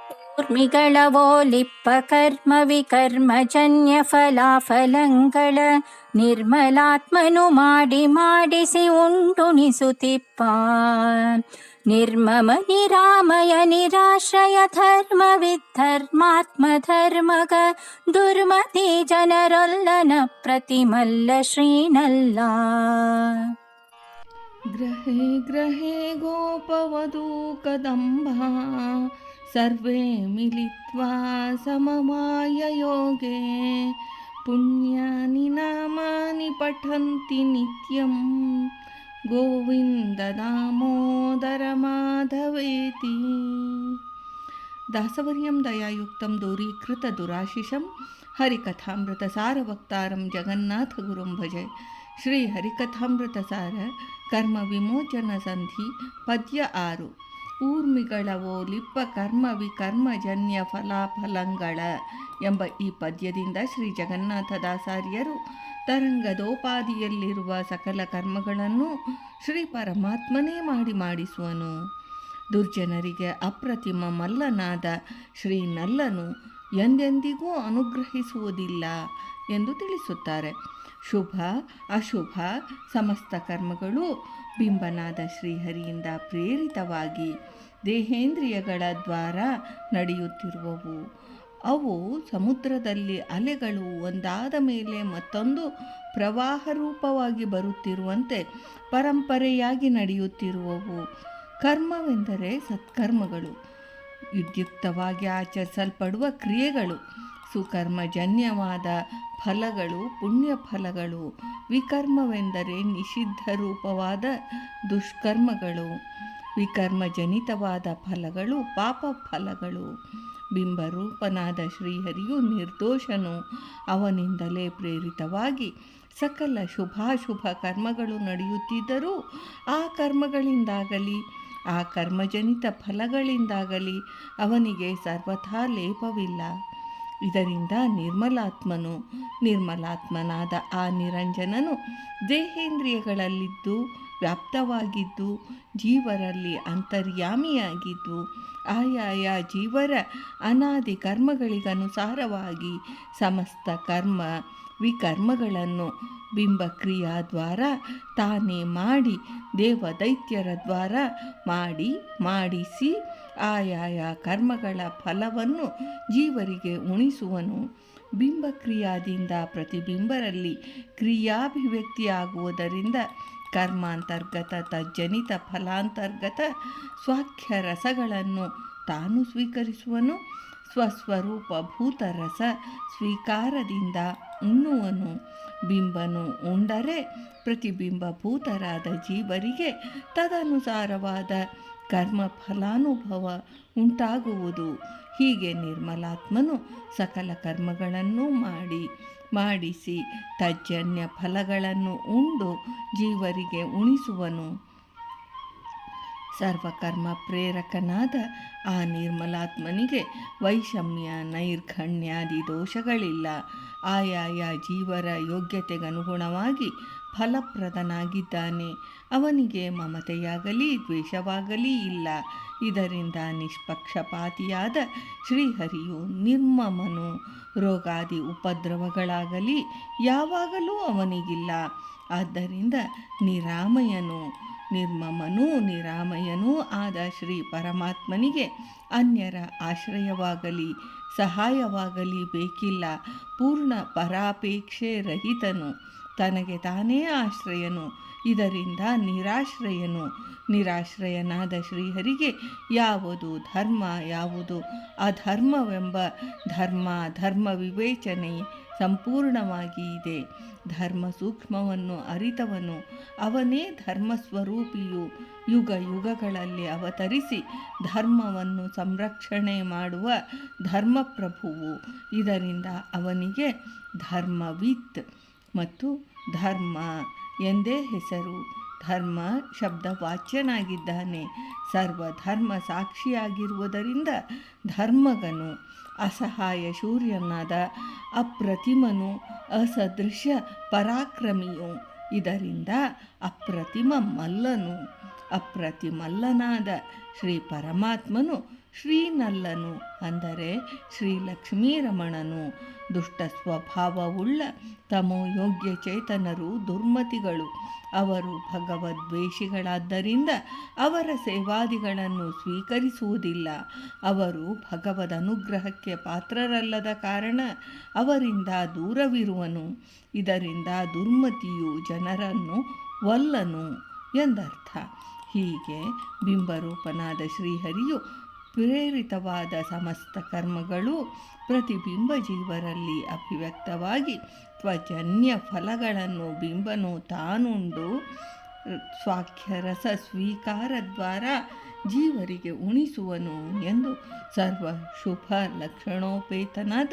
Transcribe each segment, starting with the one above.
ಊರ್ಮಿಗಳವೋಲಿಪ್ಪ ಕರ್ಮ ವಿಕರ್ಮಜನ್ಯ ಫಲಾಫಲಂಗಳ ನಿರ್ಮಲಾತ್ಮನು ಮಾಡಿ ಮಾಡಿಸಿ ಉಂಟುಣಿಸುತ್ತಿಪ್ಪ. ನಿರ್ಮಮ ನಿರಾಮಯ ನಿರಾಶ್ರಯ ಧರ್ಮವಿಧರ್ಮಾತ್ಮಧರ್ಮಗ ದುರ್ಮತಿ ಜನರೊಲ್ಲನ ಪ್ರತಿಮಲ್ಲ ಶ್ರೀನಲ್ಲ. ಗ್ರಹೇ ಗ್ರಹೇ ಗೋಪವಧೂ ಕದಂಬ ಸರ್ವೇ ಮಿಲಿತ್ವಾ ಸಮವಾಯ ಯೋಗೆ ಪುಣ್ಯಾನಿ ನಾಮಾನಿ ಪಠಂತಿ ನಿತ್ಯಂ ಗೋವಿಂದ ದಾಮೋದರ ಮಾಧವೇತಿ. ದಾಸವರ್ಯಂ ದಯಾಯುಕ್ತಂ ದೂರೀಕೃತ ದುರಾಶಿಷಂ ಹರಿಕಥಾಮೃತ ಸಾರವಕ್ತಾರಂ ಜಗನ್ನಾಥ ಗುರುಂ ಭಜೆ. ಶ್ರೀ ಹರಿಕಥಾಮೃತ ಸಾರ ಕರ್ಮ ವಿಮೋಚನ ಸಂಧಿ ಪದ್ಯ 6. ಊರ್ಮಿಗಳವೋಲಿಪ್ಪ ಕರ್ಮ ವಿಕರ್ಮಜನ್ಯ ಫಲಾಫಲಂಗಳ ಎಂಬ ಈ ಪದ್ಯದಿಂದ ಶ್ರೀ ಜಗನ್ನಾಥದಾಸಾರ್ಯರು ತರಂಗದೋಪಾದಿಯಲ್ಲಿರುವ ಸಕಲ ಕರ್ಮಗಳನ್ನು ಶ್ರೀ ಪರಮಾತ್ಮನೇ ಮಾಡಿಸುವನು. ದುರ್ಜನರಿಗೆ ಅಪ್ರತಿಮ ಮಲ್ಲನಾದ ಶ್ರೀ ನಲ್ಲನು ಎಂದೆಂದಿಗೂ ಅನುಗ್ರಹಿಸುವುದಿಲ್ಲ ಎಂದು ತಿಳಿಸುತ್ತಾರೆ. ಶುಭ ಅಶುಭ ಸಮಸ್ತ ಕರ್ಮಗಳು ಬಿಂಬನಾದ ಶ್ರೀಹರಿಯಿಂದ ಪ್ರೇರಿತವಾಗಿ ದೇಹೇಂದ್ರಿಯಗಳ ದ್ವಾರ ನಡೆಯುತ್ತಿರುವವು. ಅವು ಸಮುದ್ರದಲ್ಲಿ ಅಲೆಗಳು ಒಂದಾದ ಮೇಲೆ ಮತ್ತೊಂದು ಪ್ರವಾಹ ರೂಪವಾಗಿ ಬರುತ್ತಿರುವಂತೆ ಪರಂಪರೆಯಾಗಿ ನಡೆಯುತ್ತಿರುವವು. ಕರ್ಮವೆಂದರೆ ಸತ್ಕರ್ಮಗಳು, ವಿದ್ಯುಕ್ತವಾಗಿ ಆಚರಿಸಲ್ಪಡುವ ಕ್ರಿಯೆಗಳು, ಸುಕರ್ಮಜನ್ಯವಾದ ಫಲಗಳು, ಪುಣ್ಯ ಫಲಗಳು. ವಿಕರ್ಮವೆಂದರೆ ನಿಷಿದ್ಧ ರೂಪವಾದ ದುಷ್ಕರ್ಮಗಳು, ವಿಕರ್ಮಜನಿತವಾದ ಫಲಗಳು, ಪಾಪ ಫಲಗಳು. ಬಿಂಬರೂಪನಾದ ಶ್ರೀಹರಿಯು ನಿರ್ದೋಷನು. ಅವನಿಂದಲೇ ಪ್ರೇರಿತವಾಗಿ ಸಕಲ ಶುಭಾಶುಭ ಕರ್ಮಗಳು ನಡೆಯುತ್ತಿದ್ದರೂ ಆ ಕರ್ಮಗಳಿಂದಾಗಲಿ ಆ ಕರ್ಮಜನಿತ ಫಲಗಳಿಂದಾಗಲಿ ಅವನಿಗೆ ಸರ್ವಥಾ ಲೇಪವಿಲ್ಲ. ಇದರಿಂದ ನಿರ್ಮಲಾತ್ಮನಾದ ಆ ನಿರಂಜನನು ದೇಹೇಂದ್ರಿಯಗಳಲ್ಲಿದ್ದು ವ್ಯಾಪ್ತವಾಗಿದ್ದು ಜೀವರಲ್ಲಿ ಅಂತರ್ಯಾಮಿಯಾಗಿದ್ದು ಆಯಾಯ ಜೀವರ ಅನಾದಿ ಕರ್ಮಗಳಿಗನುಸಾರವಾಗಿ ಸಮಸ್ತ ಕರ್ಮ ವಿಕರ್ಮಗಳನ್ನು ಬಿಂಬಕ್ರಿಯಾದ್ವಾರ ತಾನೇ ಮಾಡಿ ದೇವದೈತ್ಯರ ದ್ವಾರ ಮಾಡಿಸಿ ಆಯಾಯ ಕರ್ಮಗಳ ಫಲವನ್ನು ಜೀವರಿಗೆ ಉಣಿಸುವನು. ಬಿಂಬಕ್ರಿಯಾದಿಂದ ಪ್ರತಿಬಿಂಬರಲ್ಲಿ ಕ್ರಿಯಾಭಿವ್ಯಕ್ತಿಯಾಗುವುದರಿಂದ ಕರ್ಮಾಂತರ್ಗತ ತಜ್ಜನಿತ ಫಲಾಂತರ್ಗತ ಸ್ವಾಖ್ಯ ರಸಗಳನ್ನು ತಾನು ಸ್ವೀಕರಿಸುವನು. ಸ್ವಸ್ವರೂಪ ಭೂತರಸ ಸ್ವೀಕಾರದಿಂದ ಉಣ್ಣುವನು. ಬಿಂಬನು ಉಂಡರೆ ಪ್ರತಿಬಿಂಬಭೂತರಾದ ಜೀವರಿಗೆ ತದನುಸಾರವಾದ ಕರ್ಮ ಫಲಾನುಭವ ಉಂಟಾಗುವುದು. ಹೀಗೆ ನಿರ್ಮಲಾತ್ಮನು ಸಕಲ ಕರ್ಮಗಳನ್ನು ಮಾಡಿಸಿ ತಜ್ಜನ್ಯ ಫಲಗಳನ್ನು ಉಂಡು ಜೀವರಿಗೆ ಉಣಿಸುವನು. ಸರ್ವಕರ್ಮ ಪ್ರೇರಕನಾದ ಆ ನಿರ್ಮಲಾತ್ಮನಿಗೆ ವೈಷಮ್ಯ ನೈರ್ಘಣ್ಯಾದಿ ದೋಷಗಳಿಲ್ಲ. ಆಯಾಯ ಜೀವರ ಯೋಗ್ಯತೆಗನುಗುಣವಾಗಿ ಫಲಪ್ರದನಾಗಿದ್ದಾನೆ. ಅವನಿಗೆ ಮಮತೆಯಾಗಲಿ ದ್ವೇಷವಾಗಲಿ ಇಲ್ಲ. ಇದರಿಂದ ನಿಷ್ಪಕ್ಷಪಾತಿಯಾದ ಶ್ರೀಹರಿಯು ನಿರ್ಮಮನು. ರೋಗಾದಿ ಉಪದ್ರವಗಳಾಗಲಿ ಯಾವಾಗಲೂ ಅವನಿಗಿಲ್ಲ. ಆದ್ದರಿಂದ ನಿರ್ಮಮನೂ ನಿರಾಮಯನೂ ಆದ ಶ್ರೀ ಪರಮಾತ್ಮನಿಗೆ ಅನ್ಯರ ಆಶ್ರಯವಾಗಲಿ ಸಹಾಯವಾಗಲಿ ಬೇಕಿಲ್ಲ. ಪೂರ್ಣ ಪರಾಪೇಕ್ಷೆ ರಹಿತನು, ತನಗೆ ತಾನೇ ಆಶ್ರಯನು. ಇದರಿಂದ ನಿರಾಶ್ರಯನಾದ ಶ್ರೀಹರಿಗೆ ಯಾವುದು ಧರ್ಮ ಯಾವುದು ಅಧರ್ಮವೆಂಬ ಧರ್ಮ ವಿವೇಚನೆ ಸಂಪೂರ್ಣವಾಗಿ ಇದೆ. ಧರ್ಮ ಸೂಕ್ಷ್ಮವನ್ನು ಅರಿತವನು ಅವನೇ ಧರ್ಮಸ್ವರೂಪಿಯು. ಯುಗಗಳಲ್ಲಿ ಅವತರಿಸಿ ಧರ್ಮವನ್ನು ಸಂರಕ್ಷಣೆ ಮಾಡುವ ಧರ್ಮಪ್ರಭುವು. ಇದರಿಂದ ಅವನಿಗೆ ಧರ್ಮವಿತ್ ಮತ್ತು ಧರ್ಮ ಎಂದೇ ಹೆಸರು. ಧರ್ಮ ಶಬ್ದವಾಚ್ಯನಾಗಿದ್ದಾನೆ. ಸರ್ವಧರ್ಮ ಸಾಕ್ಷಿಯಾಗಿರುವುದರಿಂದ ಧರ್ಮಗನು. ಅಸಹಾಯ ಶೂರ್ಯನಾದ ಅಪ್ರತಿಮನು, ಅಸದೃಶ್ಯ ಪರಾಕ್ರಮಿಯು. ಇದರಿಂದ ಅಪ್ರತಿಮಲ್ಲನಾದ ಶ್ರೀ ಪರಮಾತ್ಮನು ಶ್ರೀನಲ್ಲನು ಅಂದರೆ ಶ್ರೀ ಲಕ್ಷ್ಮೀರಮಣನು ದುಷ್ಟ ಸ್ವಭಾವವುಳ್ಳ ತಮೋಯೋಗ್ಯ ಚೇತನರು ದುರ್ಮತಿಗಳು. ಅವರು ಭಗವದ್ವೇಷಿಗಳಾದ್ದರಿಂದ ಅವರ ಸೇವಾದಿಗಳನ್ನು ಸ್ವೀಕರಿಸುವುದಿಲ್ಲ. ಅವರು ಭಗವದ್ ಅನುಗ್ರಹಕ್ಕೆ ಪಾತ್ರರಲ್ಲದ ಕಾರಣ ಅವರಿಂದ ದೂರವಿರುವನು. ಇದರಿಂದ ದುರ್ಮತಿಯು ಜನರನ್ನು ಒಲ್ಲನು ಎಂದರ್ಥ. ಹೀಗೆ ಬಿಂಬರೂಪನಾದ ಶ್ರೀಹರಿಯು ಪ್ರೇರಿತವಾದ ಸಮಸ್ತ ಕರ್ಮಗಳು ಪ್ರತಿಬಿಂಬ ಜೀವರಲ್ಲಿ ಅಭಿವ್ಯಕ್ತವಾಗಿ ತ್ವಜನ್ಯ ಫಲಗಳನ್ನು ಬಿಂಬನು ತಾನುಂಡು ಸ್ವಾಖ್ಯರಸ ಸ್ವೀಕಾರದ್ವಾರ ಜೀವರಿಗೆ ಉಣಿಸುವನು ಎಂದು ಸರ್ವ ಶುಭ ಲಕ್ಷಣೋಪೇತನಾದ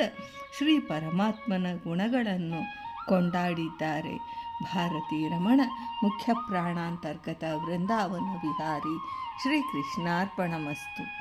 ಶ್ರೀ ಪರಮಾತ್ಮನ ಗುಣಗಳನ್ನು ಕೊಂಡಾಡಿದ್ದಾರೆ. ಭಾರತೀ ರಮಣ ಮುಖ್ಯ ಪ್ರಾಣಾಂತರ್ಗತ ವೃಂದಾವನ ವಿಹಾರಿ. ಶ್ರೀಕೃಷ್ಣಾರ್ಪಣಮಸ್ತು.